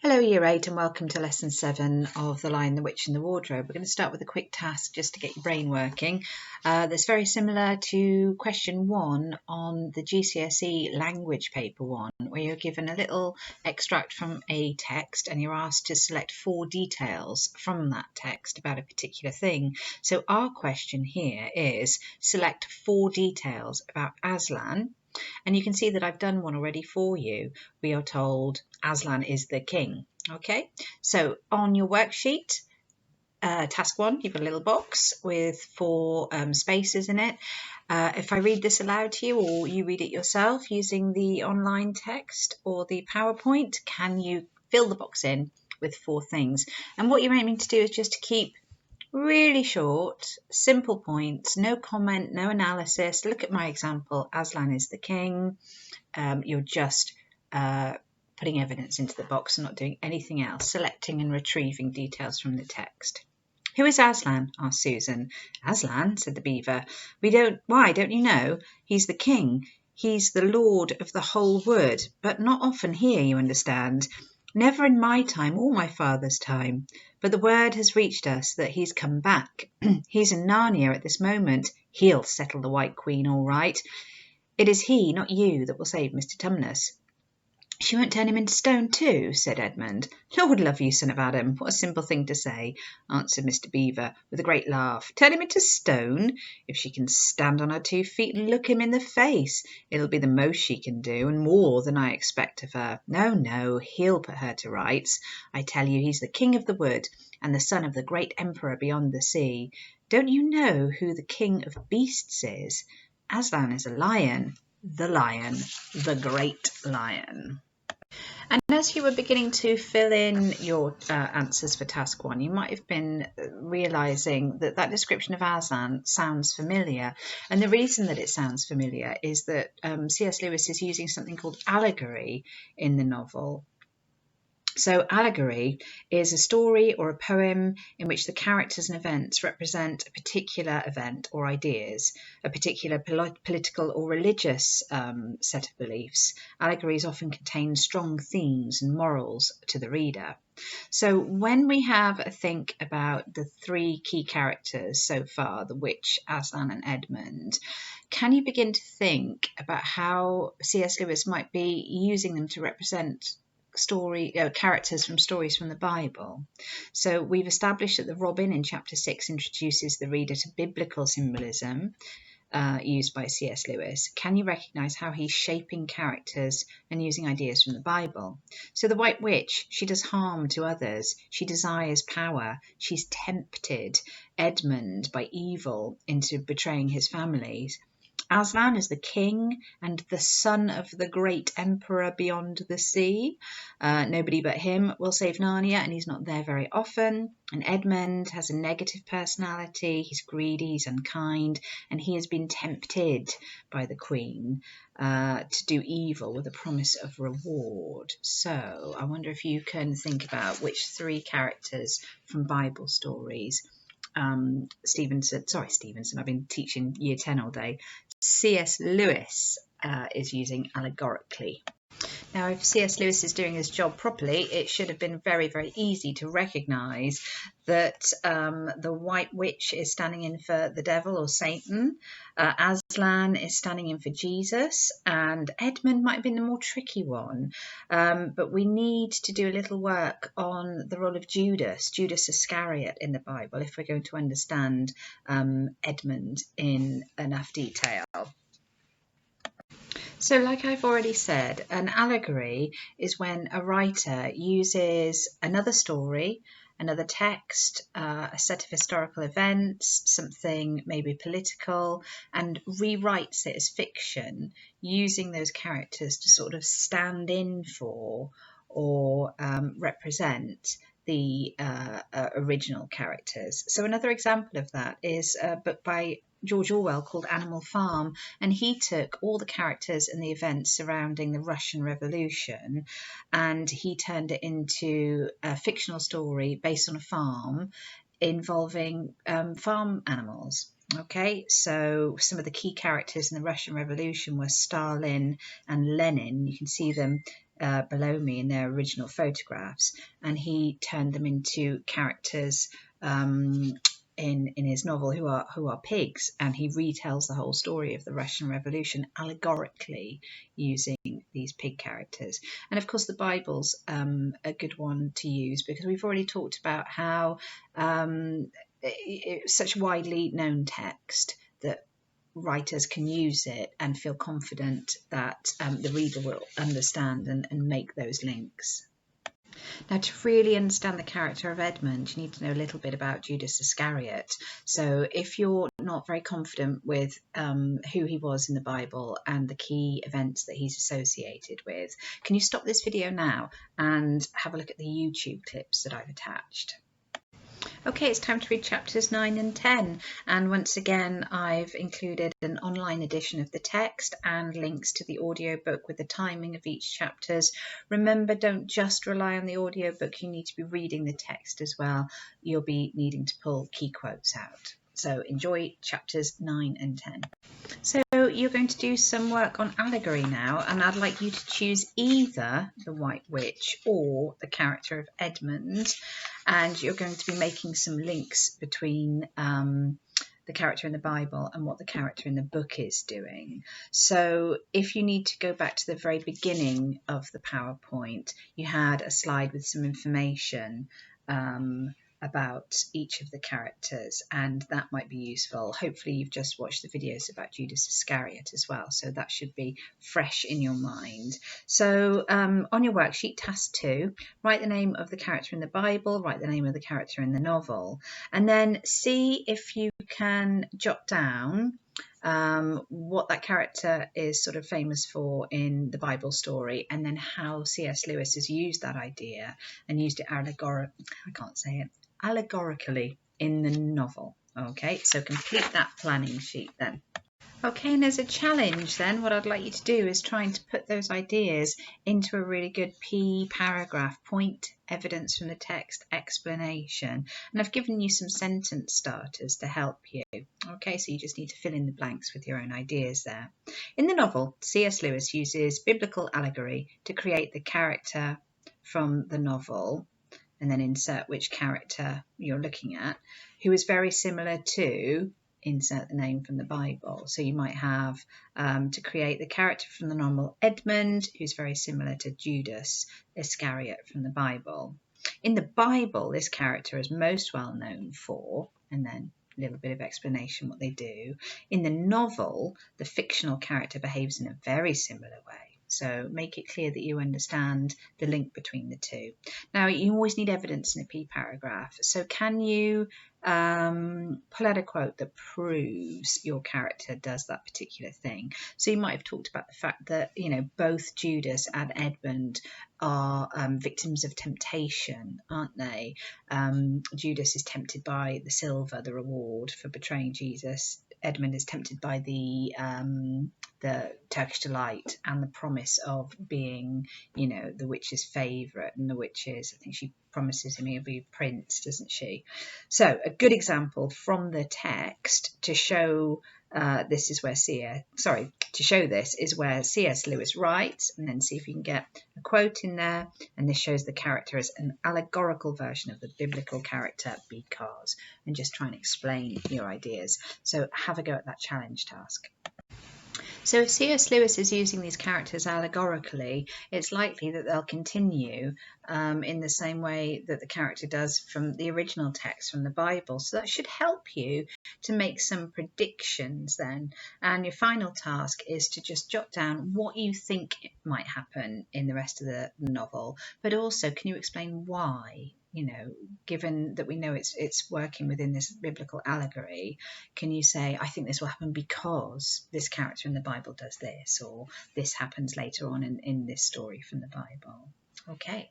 Hello Year 8 and welcome to Lesson 7 of The Lion, the Witch and the Wardrobe. We're going to start with a quick task just to get your brain working. That's very similar to question 1 on the GCSE language paper 1, where you're given a little extract from a text and you're asked to select 4 details from that text about a particular thing. So our question here is select 4 details about Aslan. And you can see that I've done one already for you. We are told Aslan is the king. Okay, so on your worksheet, task 1, you've got a little box with 4 spaces in it. If I read this aloud to you or you read it yourself using the online text or the PowerPoint, can you fill the box in with 4 things? And what you're aiming to do is just to keep really short, simple points, no comment, no analysis. Look at my example, Aslan is the king. You're just putting evidence into the box and not doing anything else, selecting and retrieving details from the text. Who is Aslan? Asked Susan. Aslan, said the beaver. Why, don't you know? He's the king. He's the lord of the whole wood, but not often here, you understand. Never in my time or my father's time. But the word has reached us that he's come back. He's in Narnia at this moment. He'll settle the White Queen all right. It is he, not you, that will save Mr. Tumnus. She won't turn him into stone too, said Edmund. Lord love you, son of Adam, what a simple thing to say, answered Mr. Beaver with a great laugh. Turn him into stone? If she can stand on her 2 feet and look him in the face, it'll be the most she can do, and more than I expect of her. No, he'll put her to rights. I tell you, he's the king of the wood, and the son of the great emperor beyond the sea. Don't you know who the king of beasts is? Aslan is a lion, the great lion. And as you were beginning to fill in your answers for task 1, you might have been realising that that description of Aslan sounds familiar. And the reason that it sounds familiar is that C.S. Lewis is using something called allegory in the novel. So allegory is a story or a poem in which the characters and events represent a particular event or ideas, a particular political or religious set of beliefs. Allegories often contain strong themes and morals to the reader. So when we have a think about the 3 key characters so far, the witch, Aslan and Edmund, can you begin to think about how C.S. Lewis might be using them to represent characters from stories from the Bible? So we've established that the robin in chapter 6 introduces the reader to biblical symbolism used by C.S. Lewis. Can you recognise how he's shaping characters and using ideas from the Bible? So the White Witch, she does harm to others. She desires power. She's tempted Edmund by evil into betraying his family. Aslan is the king and the son of the great emperor beyond the sea. Nobody but him will save Narnia, and he's not there very often. And Edmund has a negative personality. He's greedy, he's unkind, and he has been tempted by the queen to do evil with a promise of reward. So I wonder if you can think about which 3 characters from Bible stories Stevenson, I've been teaching year 10 all day. C.S. Lewis is using allegorically. Now, if C.S. Lewis is doing his job properly, it should have been very, very easy to recognise that the White Witch is standing in for the devil or Satan, Aslan is standing in for Jesus, and Edmund might have been the more tricky one. But we need to do a little work on the role of Judas Iscariot in the Bible, if we're going to understand Edmund in enough detail. So like I've already said, an allegory is when a writer uses another story, another text, a set of historical events, something maybe political, and rewrites it as fiction, using those characters to sort of stand in for or represent the original characters. So another example of that is a book by George Orwell called Animal Farm, and he took all the characters and the events surrounding the Russian Revolution and he turned it into a fictional story based on a farm involving farm animals. Okay, so some of the key characters in the Russian Revolution were Stalin and Lenin. You can see them below me in their original photographs, and he turned them into characters in his novel who are pigs, and he retells the whole story of the Russian Revolution allegorically using these pig characters. And of course the Bible's a good one to use, because we've already talked about how it's such a widely known text that writers can use it and feel confident that the reader will understand and make those links. Now, to really understand the character of Edmund, you need to know a little bit about Judas Iscariot. So if you're not very confident with who he was in the Bible and the key events that he's associated with, can you stop this video now and have a look at the YouTube clips that I've attached? Okay, it's time to read chapters 9 and 10, and once again I've included an online edition of the text and links to the audiobook with the timing of each chapters. Remember, don't just rely on the audiobook, you need to be reading the text as well. You'll be needing to pull key quotes out. So enjoy chapters 9 and 10. So you're going to do some work on allegory now, and I'd like you to choose either the White Witch or the character of Edmund, and you're going to be making some links between the character in the Bible and what the character in the book is doing. So if you need to go back to the very beginning of the PowerPoint, you had a slide with some information about each of the characters, and that might be useful. Hopefully you've just watched the videos about Judas Iscariot as well, so that should be fresh in your mind. So on your worksheet, task 2, write the name of the character in the Bible, write the name of the character in the novel, and then see if you can jot down what that character is sort of famous for in the Bible story, and then how C.S. Lewis has used that idea and used it allegorically in the novel. Okay, so complete that planning sheet then. Okay, and as a challenge then, what I'd like you to do is trying to put those ideas into a really good P paragraph, point, evidence from the text, explanation. And I've given you some sentence starters to help you. Okay, so you just need to fill in the blanks with your own ideas there. In the novel, C.S. Lewis uses biblical allegory to create the character from the novel, and then insert which character you're looking at, who is very similar to, insert the name from the Bible. So you might have to create the character from the novel Edmund, who's very similar to Judas Iscariot from the Bible. In the Bible, this character is most well known for, and then a little bit of explanation what they do. In the novel, the fictional character behaves in a very similar way. So make it clear that you understand the link between the two. Now, you always need evidence in a P paragraph. So can you pull out a quote that proves your character does that particular thing? So you might have talked about the fact that, you know, both Judas and Edmund are victims of temptation, aren't they? Judas is tempted by the silver, the reward for betraying Jesus. Edmund is tempted by the Turkish delight and the promise of being, you know, the witch's favourite, and the witch is, I think she promises him he'll be a prince, doesn't she? So a good example from the text to show this is where C.S. Lewis writes, and then see if you can get a quote in there, and this shows the character as an allegorical version of the biblical character because, and just try and explain your ideas. So have a go at that challenge task. So if C.S. Lewis is using these characters allegorically, it's likely that they'll continue in the same way that the character does from the original text from the Bible. So that should help you to make some predictions then. And your final task is to just jot down what you think might happen in the rest of the novel, but also can you explain why? You know, given that we know it's working within this biblical allegory, can you say, I think this will happen because this character in the Bible does this, or this happens later on in this story from the Bible? Okay.